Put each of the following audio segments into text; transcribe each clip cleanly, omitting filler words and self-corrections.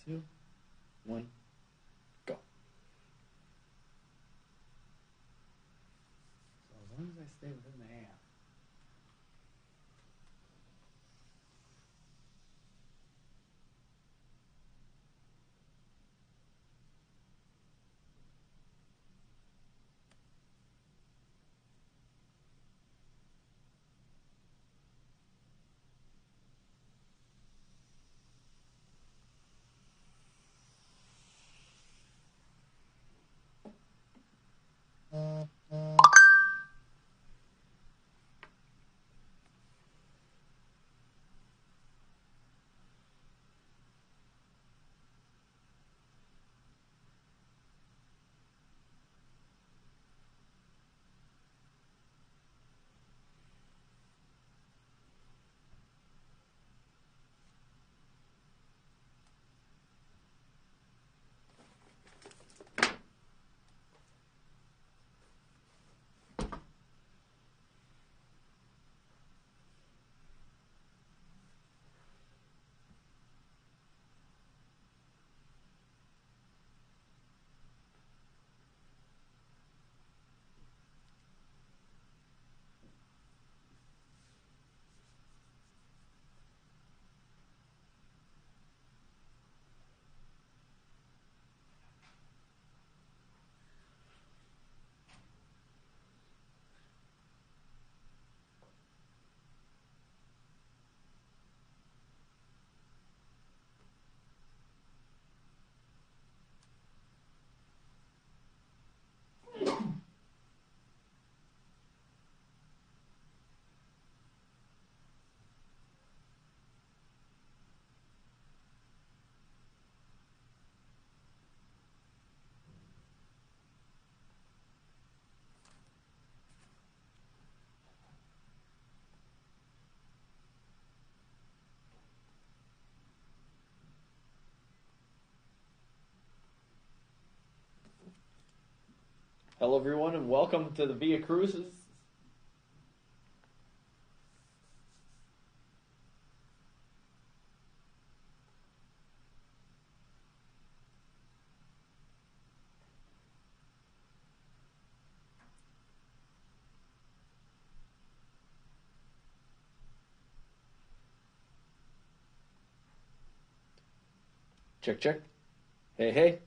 2, 1, go. So as long as I stay within the half. Hello, everyone, and welcome to the Via Cruises. Check, check. Hey, hey.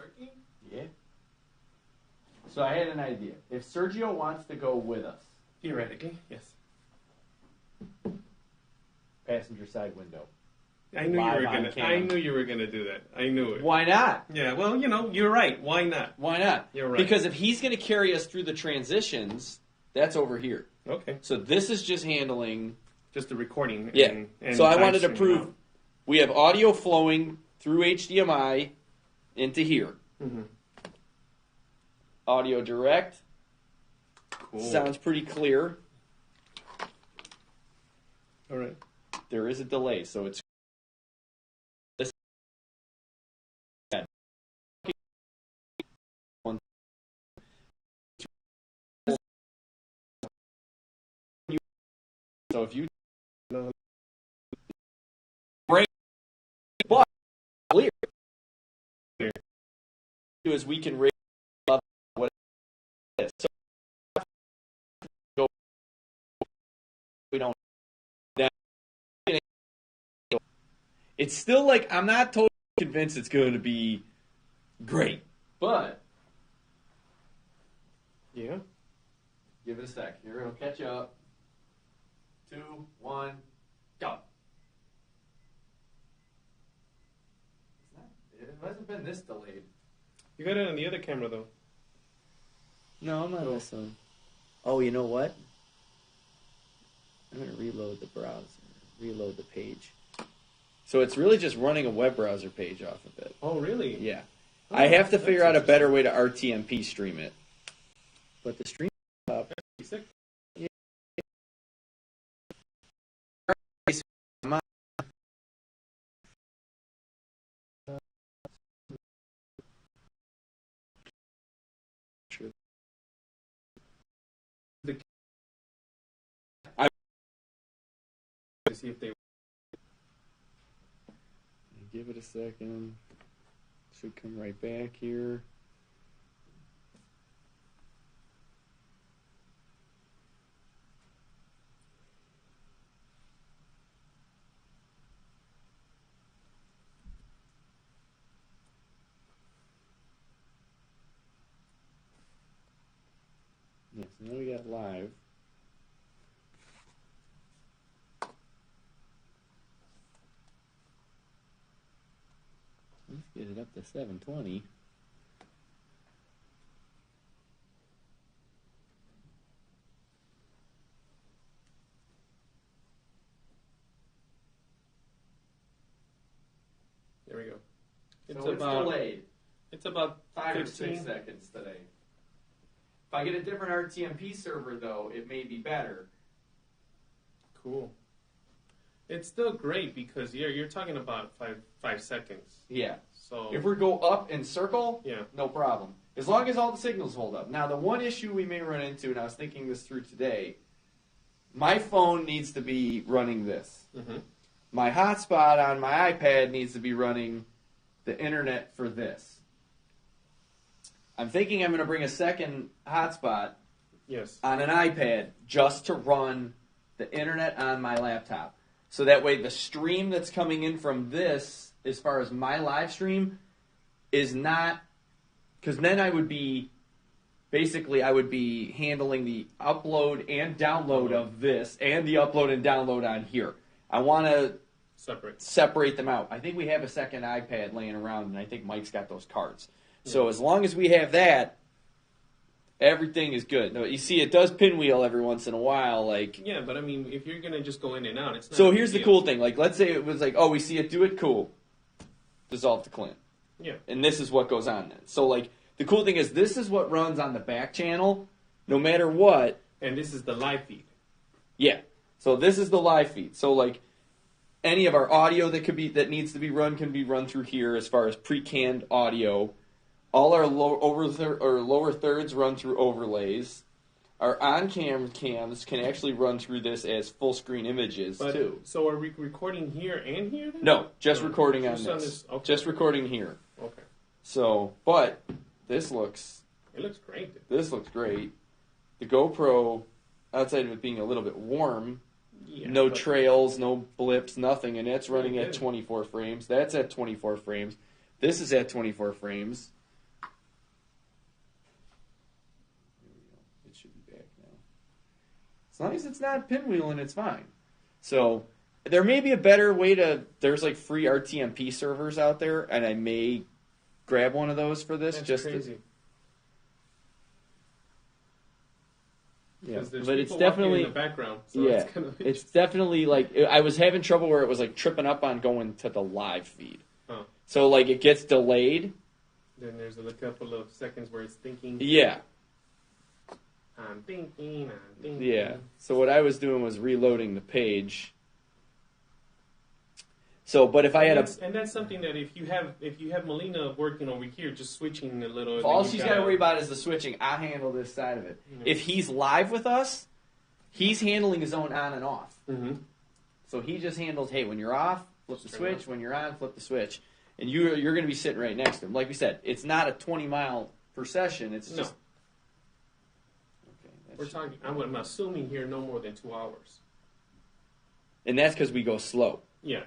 working? Yeah. So I had an idea. If Sergio wants to go with us, Theoretically, yes. passenger side window. I knew Live you were on gonna. cam. I knew you were gonna do that. I knew it. Why not? Yeah. Well, you're right. Why not? Why not? You're right. Because if he's going to carry us through the transitions, that's over here. Okay. So this is just handling. Just the recording. Yeah. And So I live wanted to streaming prove out. we have audio flowing through HDMI into here. Mm-hmm. Audio direct. Cool. Sounds pretty clear. All right. There is a delay, so it's. So if you break, but clear, is we can raise what it is. So go, we don't. It's still like I'm not totally convinced it's going to be great, but Yeah. give it a sec. Here it'll catch up. 2, 1, go. It hasn't been this delayed. You got it on the other camera though. No, I'm not this one. Oh, you know what? I'm going to reload the browser. Reload the page. So it's really just running a web browser page off of it. Oh, really? Yeah. Oh, I have to that's figure out a better way to RTMP stream it. But the stream up. Sick. To see if they. Give it a second. Should come right back here. Yes, now we got live. Let's get it up to 720. There we go. So it's delayed. It's about 5 or 15. 6 seconds today. If I get a different RTMP server, though, it may be better. Cool. It's still great because you're talking about five seconds. Yeah. So If we go up and circle, yeah. no problem. As long as all the signals hold up. Now, the one issue we may run into, and I was thinking this through today, my phone needs to be running this. Mm-hmm. My hotspot on my iPad needs to be running the internet for this. I'm thinking I'm going to bring a second hotspot Yes. on an iPad just to run the internet on my laptop. So that way the stream that's coming in from this, as far as my live stream, is not... Because then I would be handling the upload and download of this and the upload and download on here. I want to separate them out. I think we have a second iPad laying around, and I think Mike's got those cards. Yeah. So as long as we have that, everything is good. No, you see, it does pinwheel every once in a while. Like yeah, but I mean, if you're going to just go in and out, it's not so here's the cool thing. Like, let's say it was like, oh, we see it do it, cool. Dissolve to Clint. Yeah. And this is what goes on then. So, like, the cool thing is this is what runs on the back channel, no matter what. And this is the live feed. Yeah. So this is the live feed. So, like, any of our audio that needs to be run can be run through here as far as pre-canned audio. All our lower thirds run through overlays. Our on-cam cams can actually run through this as full-screen images, too. So are we recording here and here, then? No, just recording just on this. Okay. Just recording here. Okay. So, but this looks... It looks great. This looks great. The GoPro, outside of it being a little bit warm, no trails, no blips, nothing, and that's running at 24 frames. That's at 24 frames. This is at 24 frames. As long as it's not pinwheeling, it's fine. So there may be a better way to. There's like free RTMP servers out there, and I may grab one of those for this. That's just crazy. Yeah, there's but it's people walking definitely in the background. So yeah, it's definitely like I was having trouble where it was like tripping up on going to the live feed. Huh. So like it gets delayed. Then there's a couple of seconds where it's thinking. Yeah. I'm thinking. Yeah. So what I was doing was reloading the page. So, but if I had and that's something that if you have Melina working over here, just switching a little. all she's got to worry about is the switching. I handle this side of it. Yeah. If he's live with us, he's handling his own on and off. Mm-hmm. So he just handles. Hey, when you're off, flip the switch. When you're on, flip the switch. And you're going to be sitting right next to him. Like we said, it's not a 20 mile per session. It's just. Okay, we're talking. I'm assuming here no more than 2 hours. And that's because we go slow. Yeah.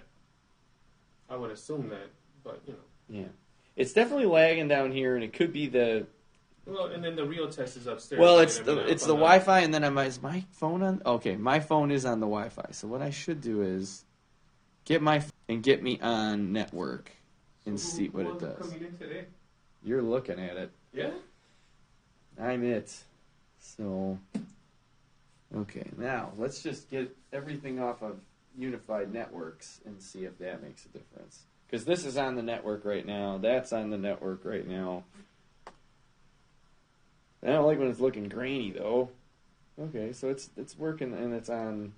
I would assume that, but Yeah, it's definitely lagging down here, and it could be the. Well, and then the real test is upstairs. Well, it's the Wi-Fi, and then is my phone on? Okay, my phone is on the Wi-Fi. So what I should do is get get me on network and see what it does. Coming in today? You're looking at it. Yeah. I'm it. So. Okay, now let's just get everything off of Unified Networks and see if that makes a difference. Because this is on the network right now. That's on the network right now. I don't like when it's looking grainy though. Okay, so it's working and it's on.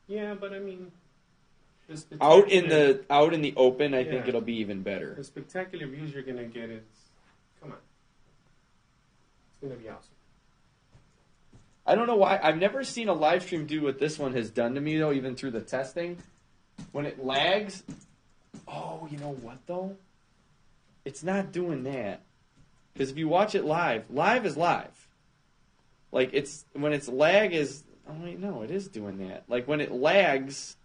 Yeah, but I mean, out in the open, I think it'll be even better. The spectacular views you're gonna get is, come on, it's gonna be awesome. I don't know why. I've never seen a live stream do what this one has done to me, though, even through the testing. When it lags, oh, you know what, though? It's not doing that. Because if you watch it live is live. Like, when it's lag is, oh, wait, no, it is doing that. Like, when it lags,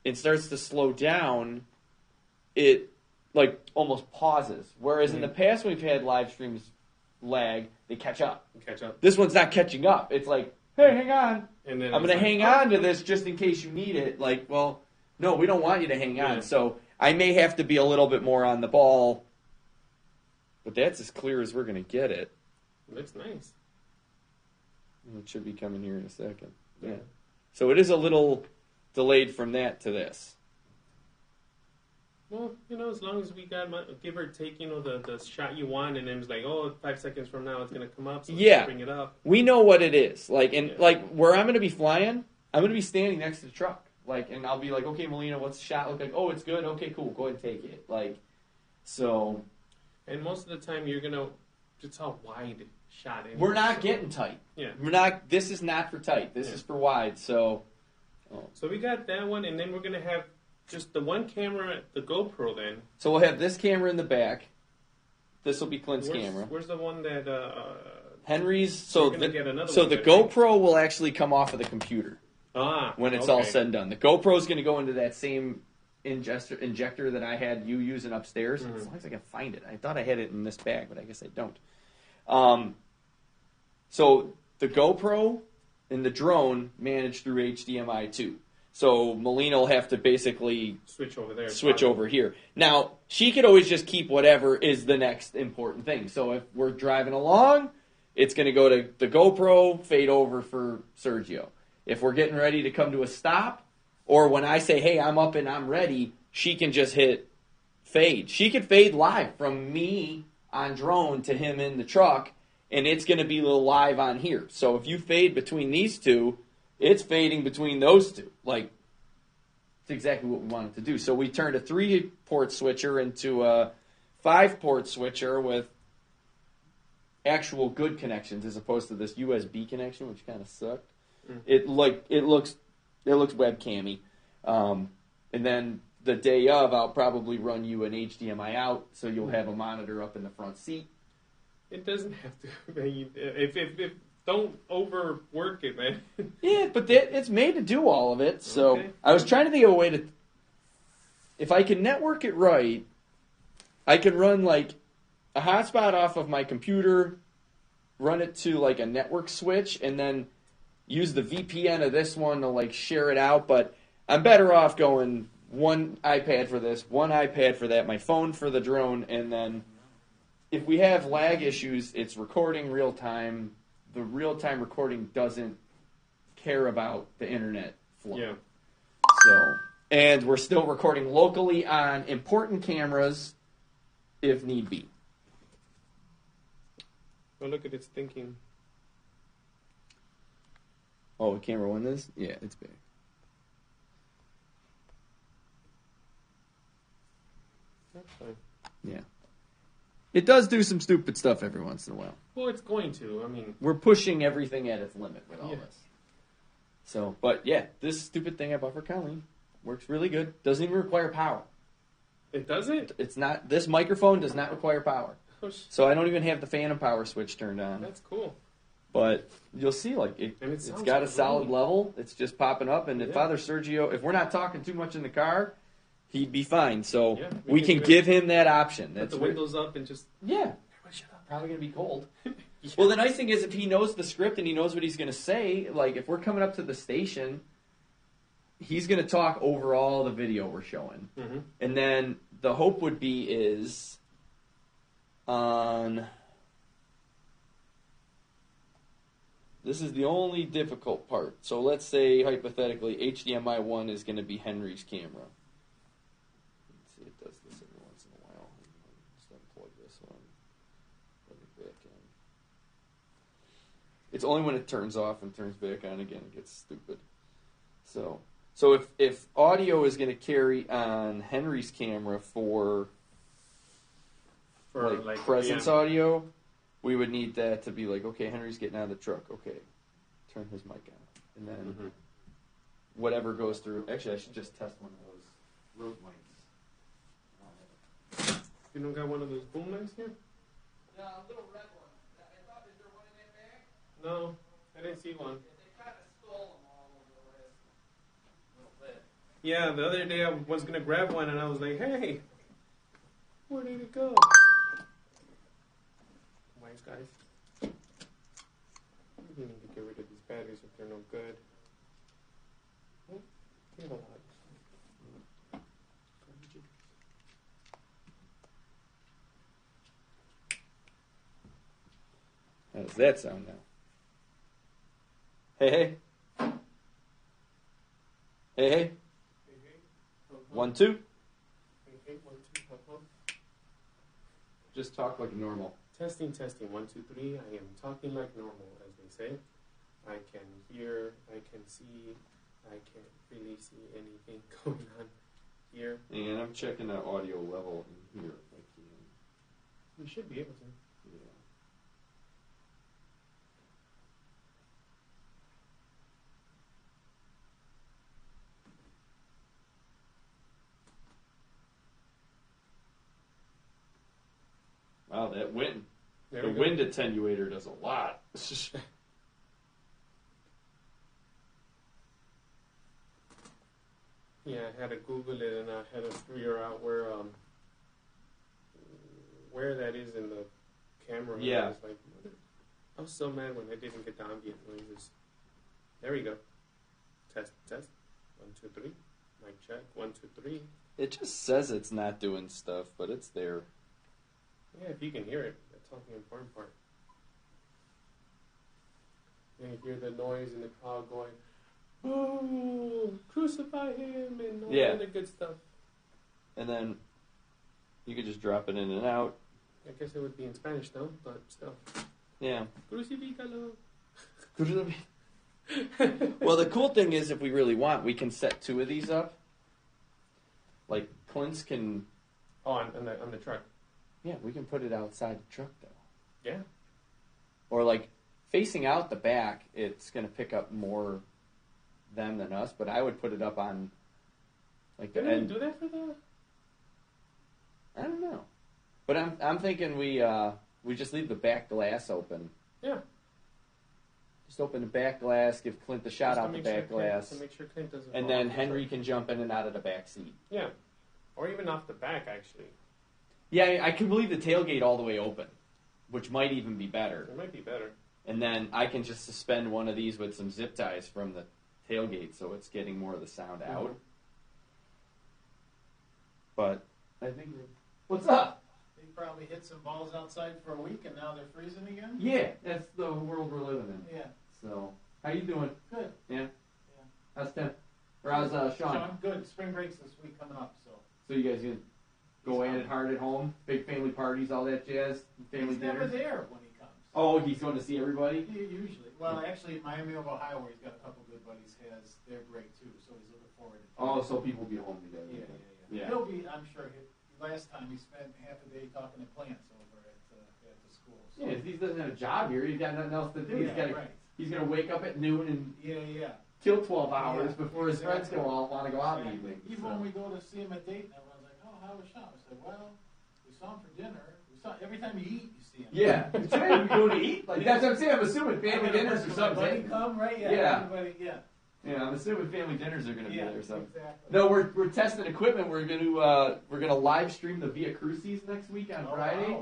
it starts to slow down, it, like, almost pauses. Whereas in the past, when we've had live streams lag, they catch up. This one's not catching up. It's like, hey, hang on. And then I'm going to hang on to this just in case you need it. Like, well, no, we don't want you to hang on. So I may have to be a little bit more on the ball. But that's as clear as we're going to get it. Looks nice. It should be coming here in a second. Yeah. So it is a little delayed from that to this. Well, as long as we got, give or take, the shot you want, and then it's like, 5 seconds from now it's going to come up, so let's bring it up. We know what it is. Like, where I'm going to be flying, I'm going to be standing next to the truck. Like, and I'll be like, okay, Melina, what's the shot look like? Oh, it's good. Okay, cool. Go ahead and take it. Like, so. And most of the time you're going to, it's a wide shot. Anyway, we're not getting tight. Yeah. This is not for tight. This is for wide, so. Oh. So we got that one, and then we're going to have just the one camera, the GoPro then. So we'll have this camera in the back. This will be Clint's camera. Where's the one that... Henry's... So the GoPro will actually come off of the computer when it's all said and done. The GoPro is going to go into that same injector that I had you using upstairs. As long as I can find it. I thought I had it in this bag, but I guess I don't. So the GoPro and the drone manage through HDMI 2. So Melina will have to basically switch over here. Now, she could always just keep whatever is the next important thing. So if we're driving along, it's going to go to the GoPro, fade over for Sergio. If we're getting ready to come to a stop, or when I say, hey, I'm up and I'm ready, she can just hit fade. She could fade live from me on drone to him in the truck, and it's going to be a little live on here. So if you fade between these two, it's fading between those two. Like, it's exactly what we wanted to do. So we turned a 3-port switcher into a 5-port switcher with actual good connections as opposed to this USB connection, which kind of sucked. It looks webcam-y. And then the day of, I'll probably run you an HDMI out, so you'll have a monitor up in the front seat. It doesn't have to. If don't overwork it, man. Yeah, but it's made to do all of it. So I was trying to think of a way to, if I can network it right, I can run like a hotspot off of my computer run it to like a network switch, and then use the VPN of this one to like share it out. But I'm better off going one iPad for this, one iPad for that, my phone for the drone, and then if we have lag issues, it's recording real time. The real time recording doesn't care about the internet flow. Yeah. So, and we're still recording locally on important cameras if need be. Oh, look at its thinking. Oh, camera one is? Yeah, it's big. That's fine. Yeah. It does do some stupid stuff every once in a while. Well, it's going to. I mean, we're pushing everything at its limit with all yeah. this. So, but yeah, this stupid thing I bought for Colleen works really good. Doesn't even require power. It doesn't? It's not. This microphone does not require power. So I don't even have the phantom power switch turned on. That's cool. But you'll see, like, it's got a solid level. It's just popping up. And if Father Sergio, if we're not talking too much in the car, he'd be fine. So we can give him that option. Put the windows up and just... Yeah. Probably going to be cold. Yeah. Well, the nice thing is if he knows the script and he knows what he's going to say, like, if we're coming up to the station, he's going to talk over all the video we're showing. Mm-hmm. And then the hope would be is on... This is the only difficult part. So let's say, hypothetically, HDMI 1 is going to be Henry's camera. Let's see, it does this every once in a while. Just unplug this one. Plug it back in. It's only when it turns off and turns back on again it gets stupid. So if audio is going to carry on Henry's camera for like presence audio, we would need that to be like, okay, Henry's getting out of the truck. Okay, turn his mic on. And then whatever goes through. Actually, I should just test one of those Rode mics. You don't got one of those boom mics here? No, a little red one. I thought, is there one in that bag? No, I didn't see one. They kind of stole them all over the last little bit. Yeah, the other day I was going to grab one and I was like, hey, where did it go? Guys, we need to get rid of these batteries if they're no good. Oh, get a lot. How does that sound now? Hey, hey. Hey, hey. 1, 2. Hey, 1, 2. Just talk like normal. Testing, 1, 2, 3. I am talking like normal, as they say. I can hear, I can see, I can't really see anything going on here. And I'm checking the audio level in here if I can. You should be able to. Yeah. Wow, that wind. The wind attenuator does a lot. Yeah, I had to Google it and I had to figure out where that is in the camera. Yeah. I was like, I was so mad when I didn't get the ambient noises. There we go. Test. 1, 2, 3. Mic check. 1, 2, 3. It just says it's not doing stuff, but it's there. Yeah, if you can hear it, that's all the important part. And you hear the noise in the crowd going, "Oh, crucify him," and all the other good stuff. And then you could just drop it in and out. I guess it would be in Spanish though, but still. Yeah. Crucifícalo. Well, the cool thing is, if we really want, we can set 2 of these up. Like Clint's can. Oh, on the truck. Yeah, we can put it outside the truck though. Yeah. Or like facing out the back, it's going to pick up more them than us. But I would put it up on like the end. Do that for the? I don't know, but I'm thinking we just leave the back glass open. Yeah. Just open the back glass, give Clint a shot out the back glass, to make sure Clint doesn't. And then Henry can jump in and out of the back seat. Yeah, or even off the back actually. Yeah, I can leave the tailgate all the way open. which might even be better. It might be better. And then I can just suspend one of these with some zip ties from the tailgate, so it's getting more of the sound out. But I think what's up? They probably hit some balls outside for a week, and now they're freezing again. Yeah, that's the world we're living in. Yeah. So, how you doing? Good. Yeah. Yeah. How's Tim? Or how's Sean? Sean, good. Spring break's this week coming up, so. So you guys gonna go at it hard at home? Big family parties, all that jazz? Family He's never dinners? there when he comes. Oh, he's going to see everybody? Usually. Well, actually, Miami of Ohio, where he's got a couple good buddies, has their break too, so he's looking forward to it. Oh, so people will be home together. Yeah. He'll be, I'm sure, last time he spent half a day talking to plants over at the school. So. Yeah, if he doesn't have a job here, he's got nothing else to do. Yeah, He's going to wake up at noon and kill 12 hours before his friends want to go out in the evening. Even when we go to see him at Dayton, everyone's like, "Oh, how was Sean?" I said, "Well, we saw him for dinner. Every time you eat, you see him." Yeah, that's right. We go to eat. Like that's what I'm saying. I'm assuming family dinners or something. Everybody come, right? Yeah. Everybody, Yeah, I'm assuming family dinners are going to be there or something. Exactly. No, we're testing equipment. We're going to live stream the Via Crucis next week on Friday.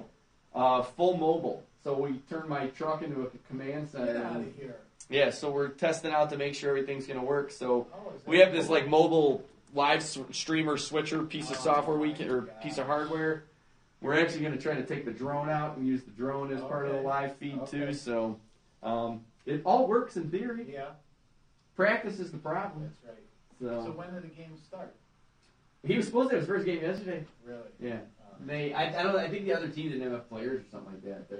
Wow. Full mobile. So we turned my truck into a command center. Get out of here. Yeah, so we're testing out to make sure everything's going to work. So we have this like mobile live streamer switcher piece of software piece of hardware. We're actually going to try to take the drone out and use the drone as part of the live feed too. So it all works in theory. Yeah. Practice is the problem. That's right. So when did the game start? He was supposed to have his first game yesterday. Really? Yeah. I think the other team didn't have enough players or something like that.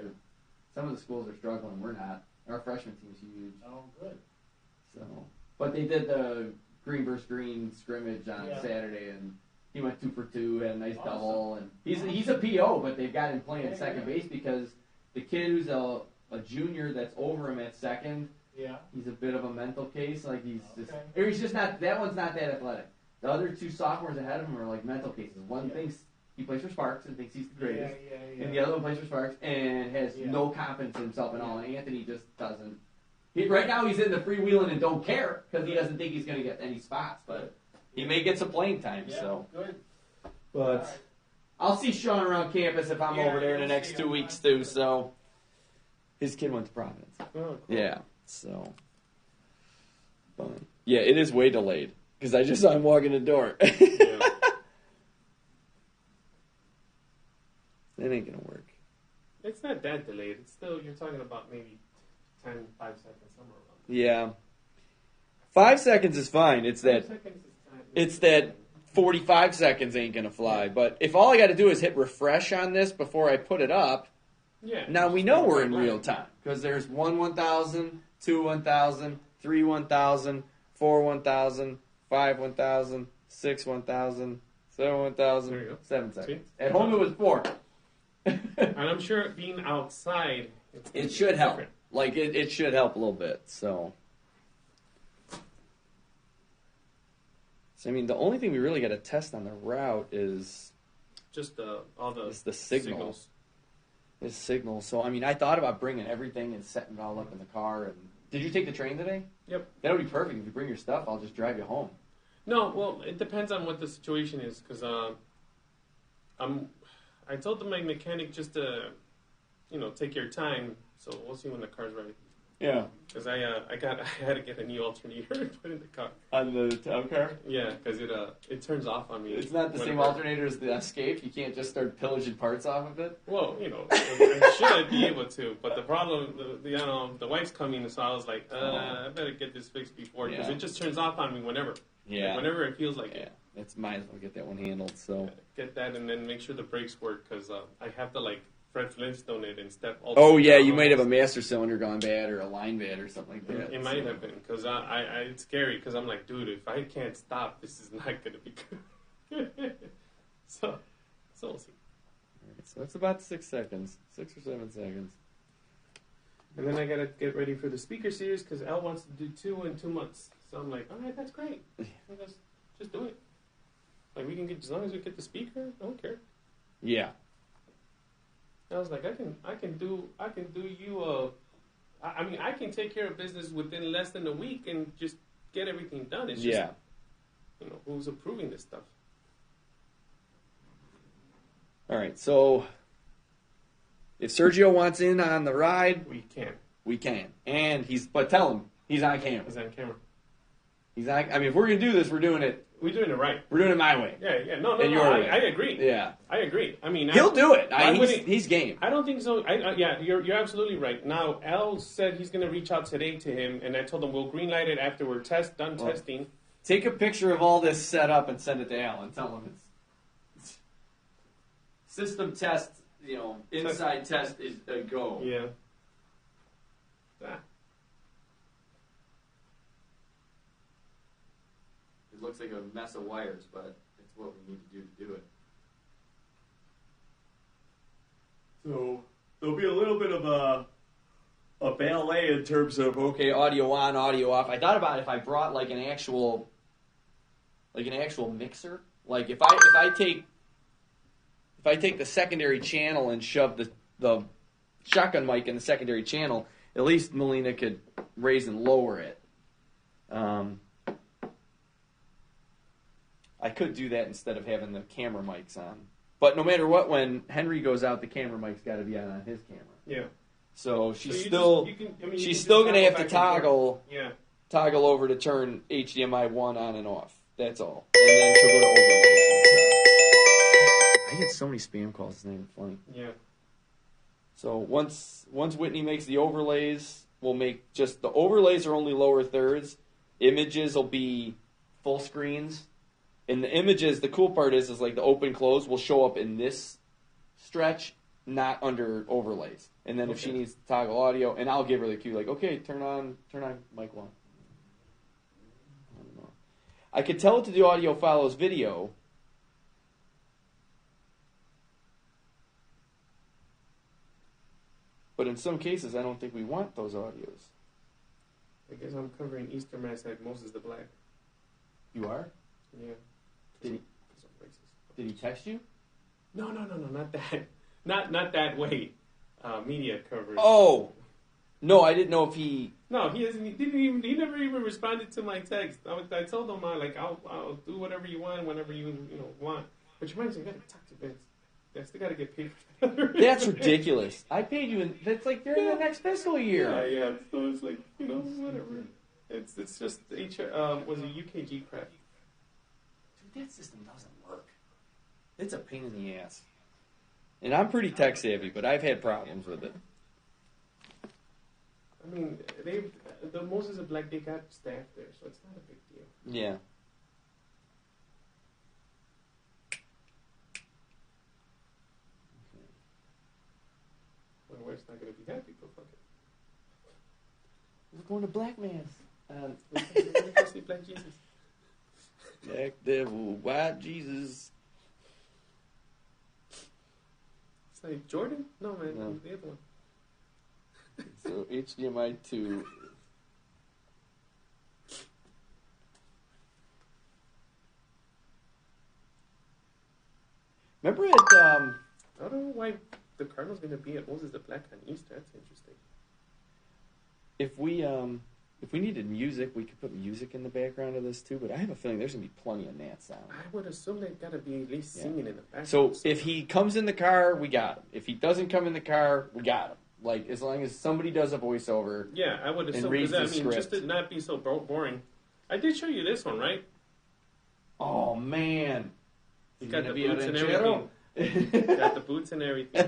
Some of the schools are struggling. We're not. Our freshman team's huge. Oh, good. So, but they did the green versus green scrimmage on Saturday, and he went 2 for 2, had a nice double, and he's a PO, but they've got him playing second base because the kid who's a junior that's over him at second. Yeah. He's a bit of a mental case. Like he's just not. That one's not that athletic. The other 2 sophomores ahead of him are like mental cases. One thinks he plays for Sparks and thinks he's the greatest, and the other one plays for Sparks and has no confidence in himself at all. And Anthony just doesn't. Right now he's in the freewheeling and don't care because he doesn't think he's going to get any spots, but he may get some playing time. So good. But I'll see Sean around campus if I'm over there in the next 2 weeks too. So his kid went to Providence. Oh, cool. Yeah. So, but, yeah, it is way delayed because I just saw him walk in the door. Yeah. That ain't gonna work. It's not that delayed. It's still, you're talking about maybe 5 seconds, somewhere around there. Yeah, 5 seconds is fine. It's that 5 seconds is time. it's that 45 seconds ain't gonna fly. But if all I got to do is hit refresh on this before I put it up, now we know we're in real time because there's 1 1,000, 2 1,000, 3 1,000, 4 1,000, 5 1,000, 6 1,000, 7 1,000, 7 seconds. See? At home it was 4. And I'm sure being outside, It should help. different. Like it should help a little bit. So I mean, the only thing we really got to test on the route is Just all the signals. His signal. So I mean, I thought about bringing everything and setting it all up in the car. And did you take the train today? Yep. That would be perfect. If you bring your stuff, I'll just drive you home. No, well, it depends on what the situation is, because I told my mechanic just to, take your time. So we'll see when the car's ready. Yeah. Because I had to get a new alternator to put in the car. On the town car? Yeah, because it turns off on me. It's not the same alternator as the Escape. You can't just start pillaging parts off of it. Well, I should be able to, but the problem, the wife's coming, so I was like, I better get this fixed before, because it just turns off on me whenever. Yeah. Like, whenever it feels like it. It's might as well get that one handled. So Get that, and then make sure the brakes work, because I have to Fred Flintstone it and step. Oh yeah, you might have a master cylinder gone bad or a line bad or something like that. It might have been, because it's scary, because I'm like, dude, if I can't stop, this is not going to be good. so we'll see. Alright, so that's about 6 seconds, 6 or 7 seconds. And then I got to get ready for the speaker series, because Al wants to do 2 in 2 months. So I'm like, all right, that's great. Just do it. Like, we can get, as long as we get the speaker, I don't care. Yeah. I was like, I can do you I can take care of business within less than a week and just get everything done. It's just, who's approving this stuff? All right, so If Sergio wants in on the ride, we can. We can. But tell him he's on camera. He's on camera. I mean, if we're gonna do this, we're doing it. We're doing it right. We're doing it my way. Yeah. No. I agree. Yeah. I agree. I mean, he'll do it. He's game. I don't think so. Yeah, you're absolutely right. Now, Al said he's going to reach out today to him, and I told him we'll greenlight it after we're done testing. Take a picture of all this set up and send it to Al and tell him it's system test. Inside test is a go. Yeah. It looks like a mess of wires, but it's what we need to do it. So there'll be a little bit of a ballet in terms of audio on, audio off. I thought about if I brought like an actual mixer. Like if I take the secondary channel and shove the shotgun mic in the secondary channel, at least Melina could raise and lower it. I could do that instead of having the camera mics on. But no matter what, when Henry goes out, the camera mic's got to be on his camera. Yeah. So she's still going to have to toggle over to turn HDMI 1 on and off. That's all. And then she'll go to overlays. I get so many spam calls. It's not even funny. Yeah. So once Whitney makes the overlays, we'll make just the overlays are only lower thirds. Images will be full screens. And the images, the cool part is like the open close will show up in this stretch, not under overlays. And then if she needs to toggle audio, and I'll give her the cue, like, okay, turn on mic 1. I don't know. I could tell it to do audio follows video. But in some cases, I don't think we want those audios. I guess I'm covering Easter Mass like Moses the Black. You are? Yeah. Did he text you? No, not that. Not that way. Media coverage. Oh, no, I didn't know if he. No, he hasn't. He never even responded to my text. I told him I'll do whatever you want whenever you want. But you reminds me, I gotta talk to Vince. I still gotta get paid for that. That's ridiculous. I paid you, that's like during the next fiscal year. Yeah. So it's like whatever. It's just was a UKG crap. That system doesn't work. It's a pain in the ass. And I'm pretty tech savvy, but I've had problems with it. I mean, the Moses of Black, they got staff there, so it's not a big deal. Yeah. My wife's not going to be happy, but fuck it. We're going to Black Mass. We're going to see Black Jesus. Black Devil, White Jesus. It's like Jordan? No, man, No. The other one. So HDMI 2. Remember at I don't know why the Cardinals going to be at Moses the Black on Easter. That's interesting. if we needed music, we could put music in the background of this too, but I have a feeling there's going to be plenty of Nat sound. I would assume they've got to be at least singing in the background. So if he comes in the car, we got him. If he doesn't come in the car, we got him. Like, as long as somebody does a voiceover. Yeah, I would assume. Reads the script. Just to not be so boring. I did show you this one, right? Oh, man. You got the boots and everything. Got the boots and everything.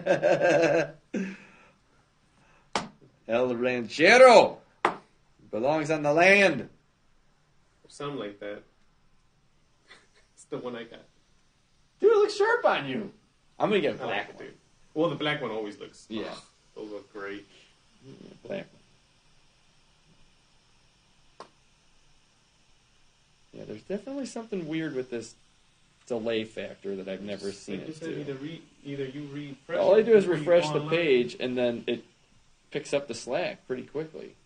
El Ranchero belongs on the land. Or something like that. It's the one I got. Dude, it looks sharp on you. I'm going to get a black one. Dude. Well, the black one always looks. Yeah. Those look great. Black one. Yeah, there's definitely something weird with this delay factor that I've never seen like it do. Either you refresh. All I do is refresh the page, and then it picks up the slack pretty quickly.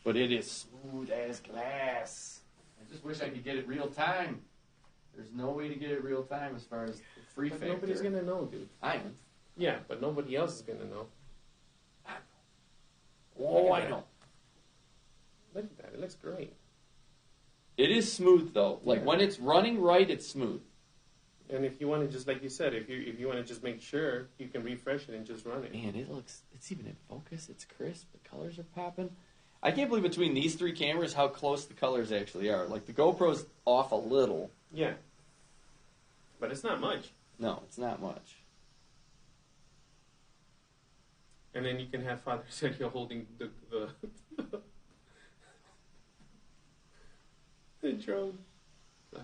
But it is smooth as glass. I just wish I could get it real time. There's no way to get it real time as far as the free factor. Nobody's gonna know, dude. I am. Yeah, but nobody else is gonna know. Oh, I know. Look at that. It looks great. It is smooth though. Like when it's running right, it's smooth. And if you want to just, like you said, if you want to just make sure, you can refresh it and just run it. Man, it's even in focus. It's crisp. The colors are popping. I can't believe between these three cameras how close the colors actually are. Like, the GoPro's off a little. Yeah. But it's not much. No, it's not much. And then you can have Father Sergio holding the the drone.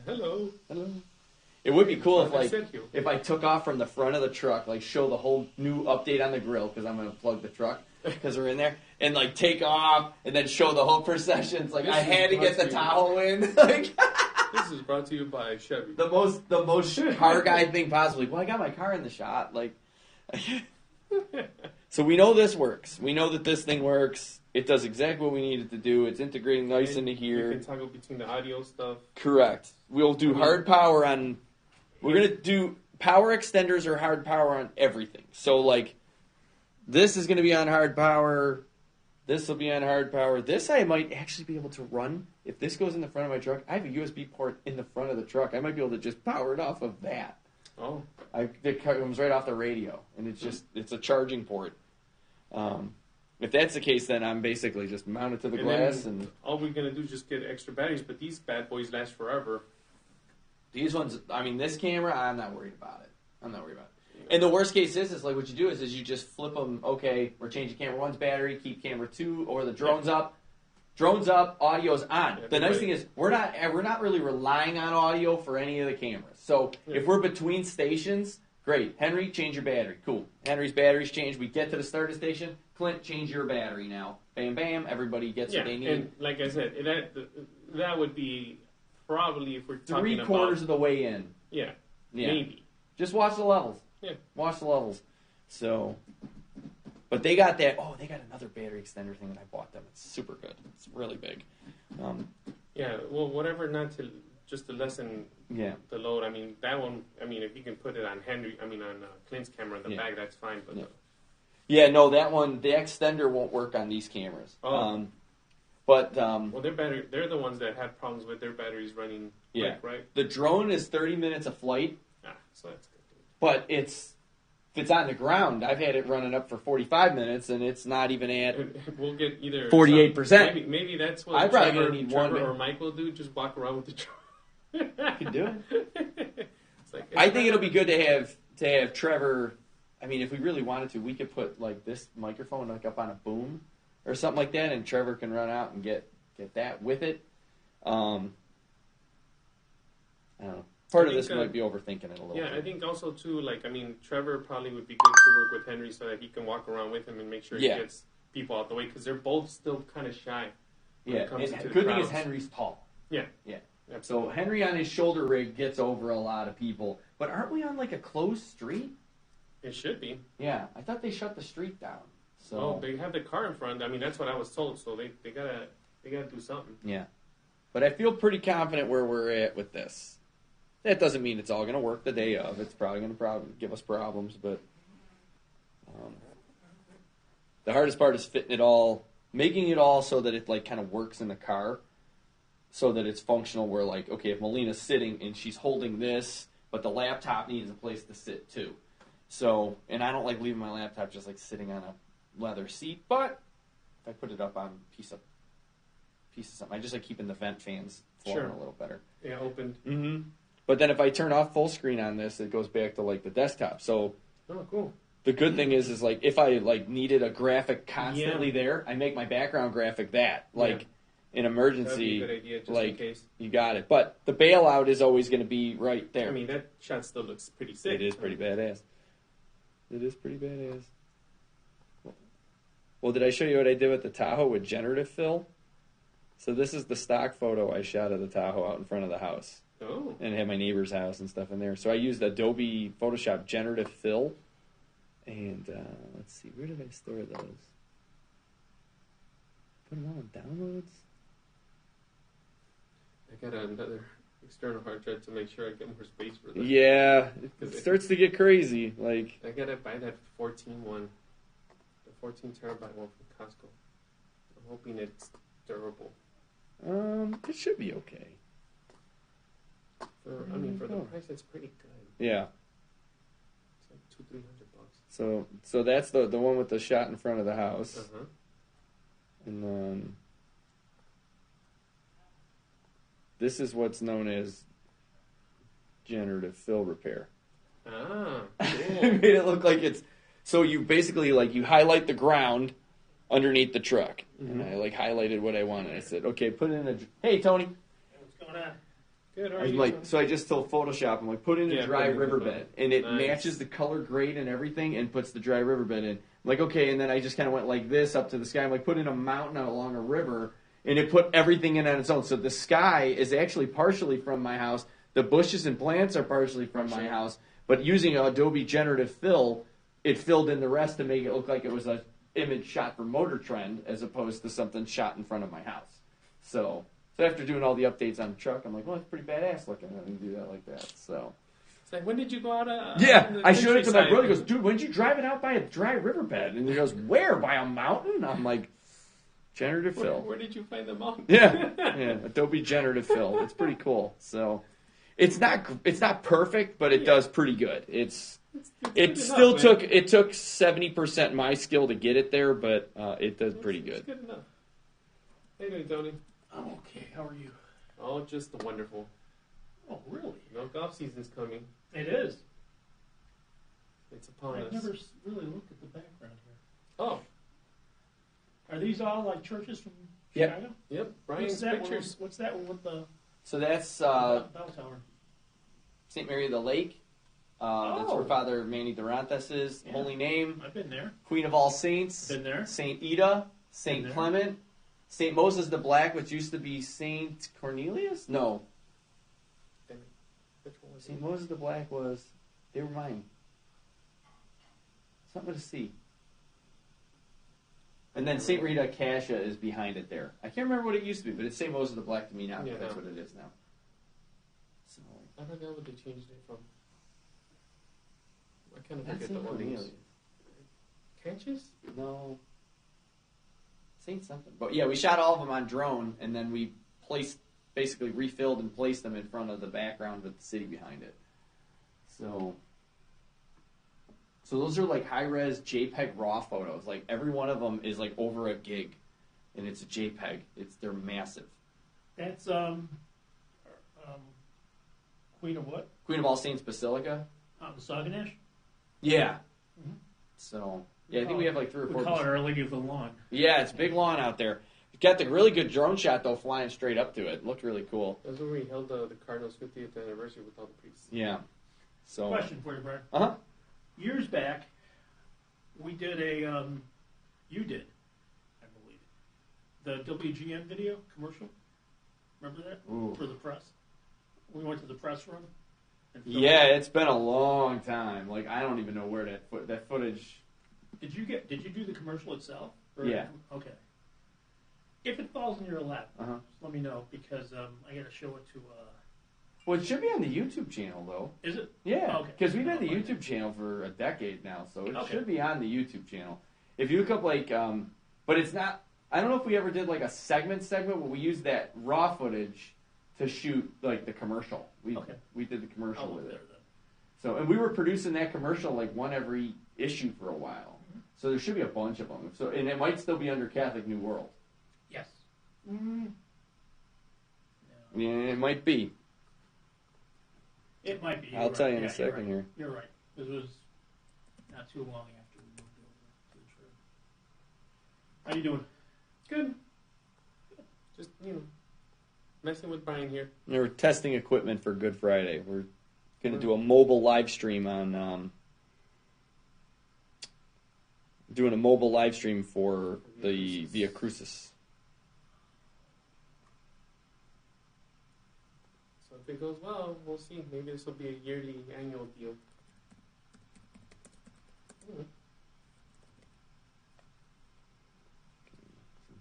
Hello. It would be cool if, Father like, Sergio. if I took off from the front of the truck, like, show the whole new update on the grill, because I'm going to plug the truck, because we're in there, and, like, take off, and then show the whole procession. It's like, I had to get the Tahoe in. Like, this is brought to you by Chevy. the most car guy thing possibly. Well, I got my car in the shot. Like, so we know this works. We know that this thing works. It does exactly what we need it to do. It's integrating nice into here. You can toggle between the audio stuff. Correct. We'll do hard power on... We're going to do power extenders or hard power on everything. So, like, this is going to be on hard power. This will be on hard power. This I might actually be able to run. If this goes in the front of my truck, I have a USB port in the front of the truck. I might be able to just power it off of that. Oh. It comes right off the radio, and it's a charging port. If that's the case, then I'm basically just mounted to the glass. And all we're going to do is just get extra batteries, but these bad boys last forever. These ones, I mean, this camera, I'm not worried about it. And the worst case is like what you do is you just flip them. Okay, we're changing camera one's battery, keep camera two, or the drone's up. Drone's up, audio's on. Yeah, the nice thing is we're not really relying on audio for any of the cameras. So if we're between stations, great. Henry, change your battery. Cool. Henry's battery's changed. We get to the start of the station. Clint, change your battery now. Bam, bam. Everybody gets what they need. And like I said, that would be probably if we're talking about 3/4 of the way in. Yeah. Maybe. Just watch the levels. Yeah. Watch the levels. So, but they got that. Oh, they got another battery extender thing, and I bought them. It's super good. It's really big. Yeah. Well, whatever. Not to just to lessen the load. I mean, that one. I mean, if you can put it on on Clint's camera in the back, that's fine. But no, that one, the extender won't work on these cameras. Oh. Well, they're the ones that had problems with their batteries running quick, right? The drone is 30 minutes of flight. So that's good. But if it's on the ground, I've had it running up for 45 minutes, and it's not even at we'll get either 48%. Maybe that's what I'm probably going to need Trevor or Mike will do, just walk around with the drone. You can do it. I think it'll be good to have Trevor. I mean, if we really wanted to, we could put like this microphone like up on a boom or something like that, and Trevor can run out and get that with it. I don't know. Part of this might be overthinking it a little bit. Yeah, I think also, too, Trevor probably would be good to work with Henry so that he can walk around with him and make sure he gets people out the way, because they're both still kind of shy when it comes to the good thing is Henry's tall. Yeah. So Henry on his shoulder rig gets over a lot of people. But aren't we on, like, a closed street? It should be. Yeah, I thought they shut the street down. So. Oh, they have the car in front. I mean, that's what I was told, so they gotta do something. Yeah. But I feel pretty confident where we're at with this. That doesn't mean it's all going to work the day of. It's probably going to give us problems, but the hardest part is fitting it all, making it all so that it like kind of works in the car, so that it's functional. Where like, okay, if Melina's sitting and she's holding this, but the laptop needs a place to sit too. So, and I don't like leaving my laptop just like sitting on a leather seat, but if I put it up on a piece of something, I just like keeping the vent fans flowing a little better. Yeah, opened. Mm-hmm. But then if I turn off full screen on this, it goes back to like the desktop. So cool. The good thing is like if I like needed a graphic constantly there, I make my background graphic that. Like in emergency, that'd be a good idea, just like in case. You got it. But the bailout is always going to be right there. I mean, that shot still looks pretty sick. It is pretty badass. Well, did I show you what I did with the Tahoe with generative fill? So this is the stock photo I shot of the Tahoe out in front of the house. Oh. And had my neighbor's house and stuff in there. So I used Adobe Photoshop generative fill. And let's see, where did I store those? Put them all in downloads? I got another external hard drive to make sure I get more space for that. Yeah, it starts to get crazy. Like I gotta buy that 14 one, the 14 terabyte one from Costco. I'm hoping it's durable. It should be okay. For the price, it's pretty good. Yeah. It's like $200-300. So that's the one with the shot in front of the house. Uh-huh. And then this is what's known as generative fill repair. Ah, I cool. made it look like it's so you basically you highlight the ground underneath the truck, and I highlighted what I wanted. I said, okay, put in a. Hey, Tony. What's going on? Good. How are you? So I just told Photoshop, I'm like, put in a dry riverbed, and it Nice. matches the color grade and everything, and puts the dry riverbed in. I'm like, okay, and then I just kind of went like this up to the sky. I'm like, put in a mountain along a river, and it put everything in on its own. So the sky is actually partially from my house. The bushes and plants are partially from my house, but using Adobe Generative Fill, it filled in the rest to make it look like it was an image shot for Motor Trend as opposed to something shot in front of my house. So after doing all the updates on the truck, I'm like, well, it's pretty badass looking having to do that like that. So. It's like, when did you go out? I showed it to my brother. He goes, dude, when did you drive it out by a dry riverbed? And he goes, where? By a mountain? I'm like, generative fill. Where did you find the mountain? Yeah, Adobe Generative Fill. It's pretty cool. So it's not perfect, but it does pretty good. It still took 70% my skill to get it there, but it does pretty good. It's good enough. How you doing, Tony? I'm okay. How are you? Oh, just wonderful. Oh, really? No, golf season's coming. It is. It's upon us. I've never really looked at the background here. Oh. Are these all like churches from Yep. Chicago? Yep. Brian's pictures. What's that one with the So that's bell tower? St. Mary of the Lake. That's where Father Manny Durantes is. Yeah. Holy name. I've been there. Queen of All Saints. Been there. Saint Ida. Saint there. Clement. Saint Moses the Black, which used to be Saint Cornelius? No. Which one was Saint Moses the Black was. They were mine. Something to see. And then Saint Rita Cassia is behind it there. I can't remember what it used to be, but it's Saint Moses the Black to me now. Yeah, That's what it is now. So I forgot what they changed it from. I kind of that's forget the Saint Cornelius. ornaments. Canches? No. Saint something. But yeah, we shot all of them on drone, and then we basically refilled and placed them in front of the background with the city behind it. So those are like high-res JPEG RAW photos. Like every one of them is like over a gig, and it's a JPEG. They're massive. That's Queen of what? Queen of All Saints Basilica. The Saguenay? Yeah. Mhm. So yeah, I think we have like 3 or 4. We call it Our Lady of the Lawn. Yeah, it's a big lawn out there. Got the really good drone shot though, flying straight up to it. It looked really cool. That's where we held the Cardinals' 50th anniversary with all the priests. Yeah. So. Question for you, Brian. Uh-huh. Years back, we did you did, I believe, the WGN video commercial. Remember that? Ooh. For the press. We went to the press room. And filmed Yeah, it. it's been a long time. Like I don't even know where that footage. Did you do the commercial itself? Or- Yeah. Okay. If it falls in your lap, Uh-huh. just let me know because I got to show it to. Well, it should be on the YouTube channel though. Is it? Yeah, Okay. because we've had the YouTube channel for a decade now, so it Okay. should be on the YouTube channel. If you look up but it's not. I don't know if we ever did like a segment, but we used that raw footage to shoot like the commercial. We did the commercial I'll with look it. there then. So and we were producing that commercial like one every issue for a while. So there should be a bunch of them. So and it might still be under Catholic New World. Yes. Yeah, it might be. It might be. I'll tell you in a second here. You're right. This was not too long after we moved over to the trip. How you doing? Good. Just, messing with Brian here. And we're testing equipment for Good Friday. We're going to do a mobile live stream on. Doing a mobile live stream for the Via Crucis. So if it goes well, we'll see. Maybe this will be a yearly annual deal.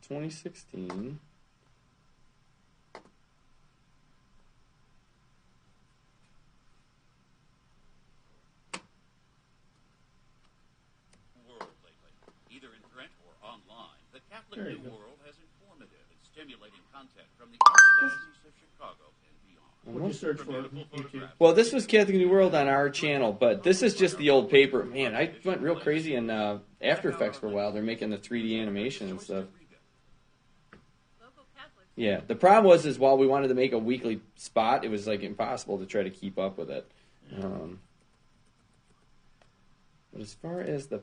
2016. World lately, either in print or online, the Catholic There you New go. World has informative and stimulating content from the Archdiocese of Chicago and beyond. What'd you search for YouTube? Well, this was Catholic New World on our channel, but this is just the old paper. Man, I went real crazy in After Effects for a while. They're making the 3D animation and stuff. Yeah, the problem was while we wanted to make a weekly spot, it was like impossible to try to keep up with it. But as far as the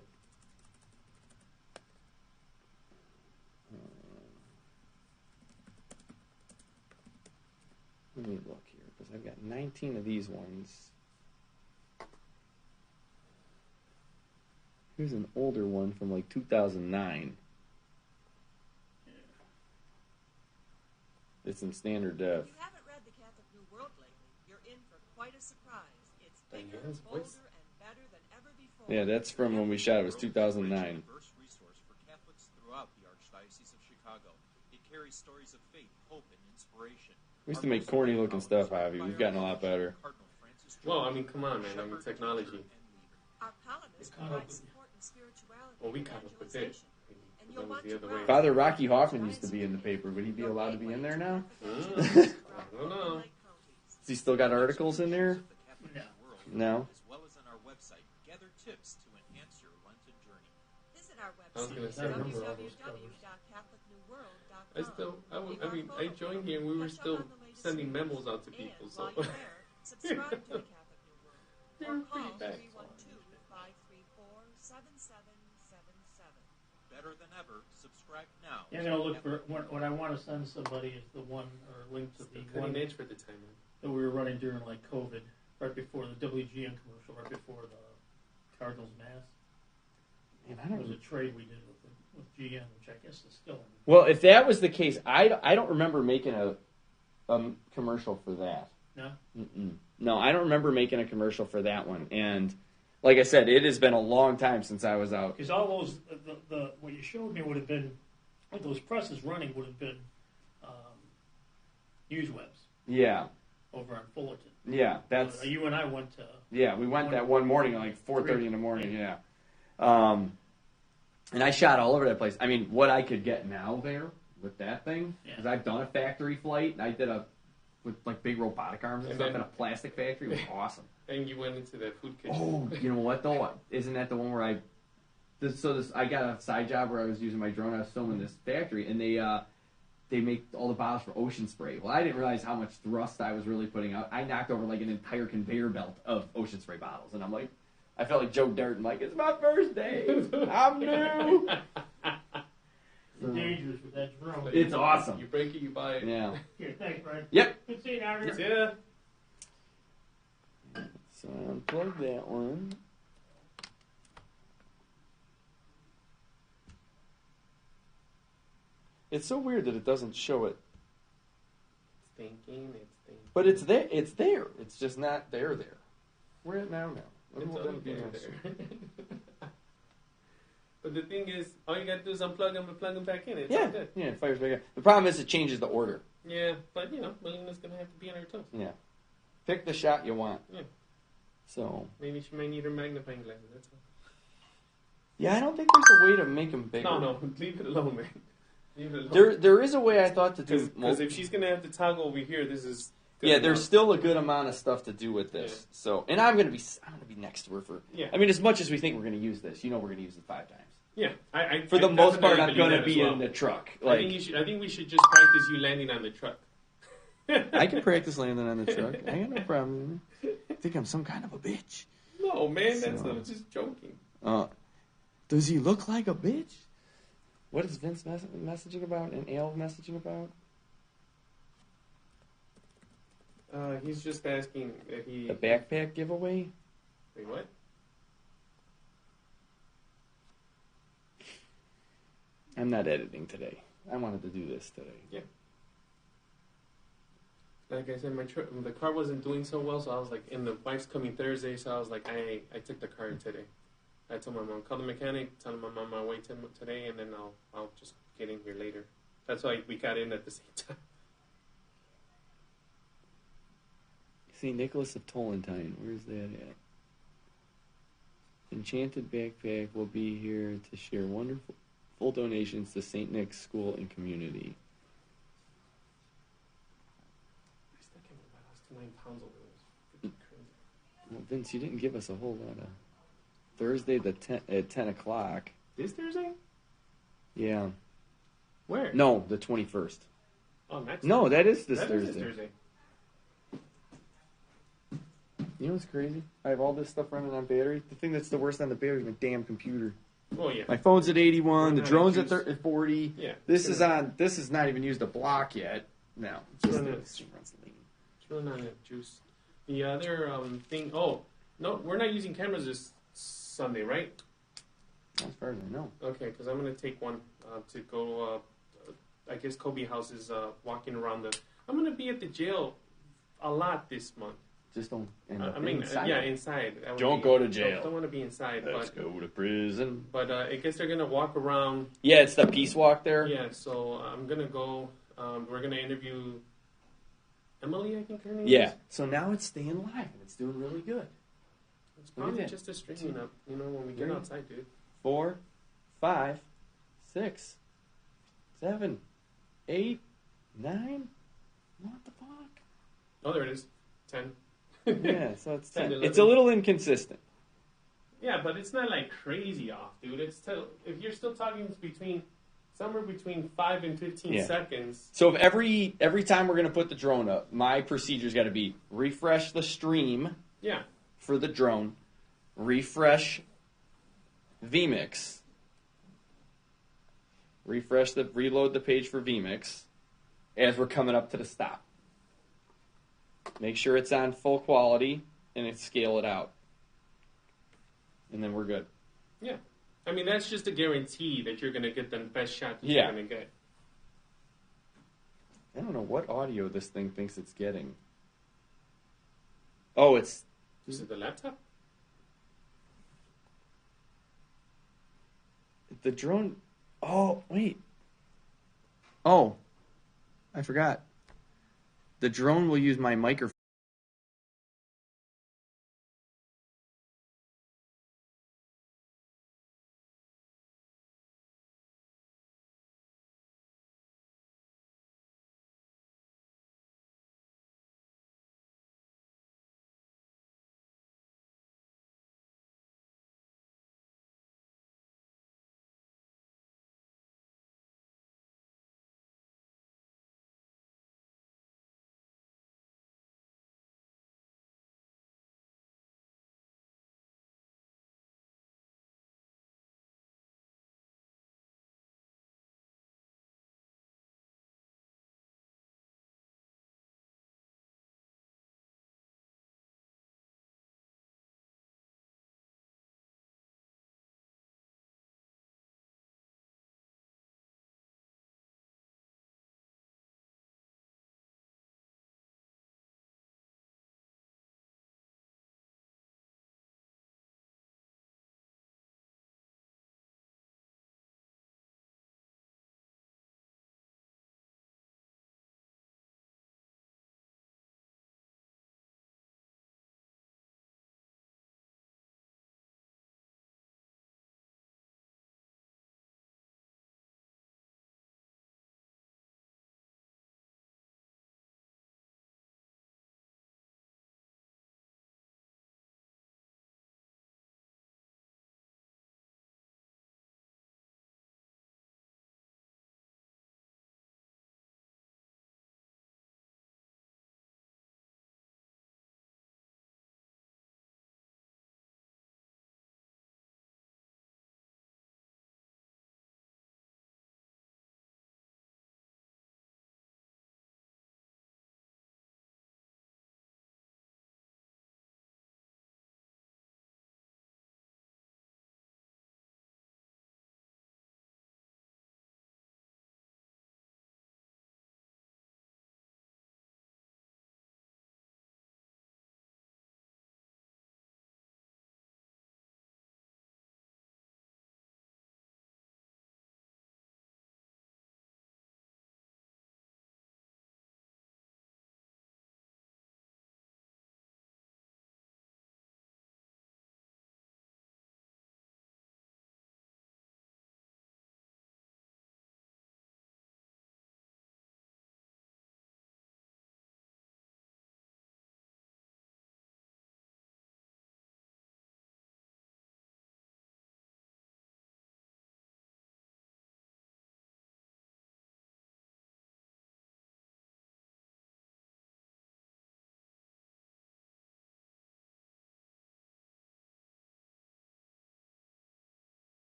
let me look here because I've got 19 of these ones. Here's an older one from like 2009. It's in standard def. If you haven't read the Catholic New World lately, you're in for quite a surprise. It's bigger, bolder, and better than ever before. Yeah, that's from when we shot it. It was 2009. Diverse resource for Catholics throughout the Archdiocese of Chicago. It carries stories of faith, hope, and inspiration. We used to make corny looking stuff, Javi. We've gotten a lot better. Well, I mean, come on, man. I mean, technology. Our columnists provide support and spirituality. Well, we caught up with it. That was the other way. Father Rocky Hoffman used to be in the paper. Would he be allowed to be in there now? I don't know. Has he still got articles in there? No. As well as on our website, gather tips to enhance your Lenten journey. Visit our I was gonna website, say, www.catholicnewworld.com. I mean, I joined here and we were still sending memos out to people, so. While you're there, subscribe to the Catholic New World. Or call 312-534-7777. Better than ever, subscribe now. Yeah, I'm gonna look for what I want to send somebody is the one or link to the one Cutting edge for the time, man. that we were running during like COVID, right before the WGN commercial, right before the Cardinals Mass. Man, It was a trade we did with GN, which I guess is still. Well, if that was the case, I don't remember making a commercial for that. No. No, I don't remember making a commercial for that one. And like I said, it has been a long time since I was out. Because all those, the what you showed me would have been, all those presses running would have been news webs. Yeah. Over on Fullerton. Yeah, that's. You and I went to. Yeah, we went that one morning, like 4:30 in the morning. Yeah. And I shot all over that place. I mean, what I could get now there with that thing, because I've done a factory flight, and I did with like big robotic arms and stuff in a plastic factory. It was awesome. And you went into the food kitchen. Oh, you know what though? Isn't that the one where I got a side job where I was using my drone. I was filming this factory, and they make all the bottles for Ocean Spray. Well, I didn't realize how much thrust I was really putting out. I knocked over like an entire conveyor belt of Ocean Spray bottles, and I'm like, I felt like Joe Dirt. I'm like, it's my first day. I'm new. It's dangerous with that drone. It's awesome. You break it, you buy it. Yeah. Here, thanks, Brian. Yep. Good seeing you out here. Yeah. So I unplugged that one. It's so weird that it doesn't show it. It's thinking. But it's there. It's there. It's just not there. We're at now. It's only there. But the thing is, all you gotta do is unplug them and plug them back in. It's all good. Yeah, it fires back up. The problem is it changes the order. Yeah, but Melina's gonna have to be on her toes. Yeah. Pick the shot you want. Yeah. So. Maybe she might need her magnifying glasses, that's all. Yeah, I don't think there's a way to make them bigger. No, leave it alone, man. Leave it alone. There is a way I thought to do. Because if she's gonna have to toggle over here, this is. Yeah, there's still a good amount of stuff to do with this. Yeah. So, and I'm gonna be next to her for. Yeah. I mean, as much as we think we're gonna use this, we're gonna use it 5 times. Yeah, for the most part, I'm gonna be in the truck. Like, I think we should just practice you landing on the truck. I can practice landing on the truck. I got no problem. I think I'm some kind of a bitch. No, man, that's not just joking. Does he look like a bitch? What is Vince messaging about and Ale messaging about? He's just asking if he... The backpack giveaway? Wait, what? I'm not editing today. I wanted to do this today. Yeah. Like I said, the car wasn't doing so well, so I was like, and the wife's coming Thursday, so I was like, I took the car today. I told my mom, call the mechanic, tell him I'm on my way today, and then I'll just get in here later. That's why we got in at the same time. See, Nicholas of Tollentine, where's that at? Enchanted Backpack will be here to share wonderful full donations to St. Nick's School and Community. 9 pounds over there. It's freaking crazy. Well, Vince, you didn't give us a whole lot of Thursday at 10 o'clock. This Thursday? Yeah. Where? No, the 21st. Oh, next. No, that is this That Thursday. is this Thursday. You know what's crazy? I have all this stuff running on battery. The thing that's the worst on the battery is my damn computer. Oh yeah. My phone's at 81. The Running drone's out of at 40. Yeah. This is on. This is not even used a block yet. No. It's running out of juice. The other thing. Oh no, we're not using cameras this Sunday, right? As far as I know. Okay, because I'm gonna take one to go. I guess Kobe House is walking around the. I'm gonna be at the jail a lot this month. Just don't end up inside. Yeah, inside. Don't go to jail. Don't want to be inside. Let's go to prison. But I guess they're gonna walk around. Yeah, it's the peace walk there. Yeah, so I'm gonna go. We're gonna interview Emily, I think her name Yeah. is. So now it's staying live and it's doing really good. It's probably just a streaming up. You know, when we get outside, dude. 4, 5, 6, 7, 8, 9. What the fuck? Oh, there it is. 10. Yeah, so it's 10. 10, It's a little inconsistent. Yeah, but it's not like crazy off, dude. It's if you're still talking somewhere between 5 and 15 seconds. So if every time we're gonna put the drone up, my procedure's got to be refresh the stream. Yeah. For the drone, refresh vMix. Reload the page for vMix as we're coming up to the stop. Make sure it's on full quality and scale it out. And then we're good. Yeah. I mean, that's just a guarantee that you're going to get the best shot that you're going to get. I don't know what audio this thing thinks it's getting. Oh, it's... Is it the laptop? The drone... Oh, wait. Oh, I forgot. The drone will use my microphone.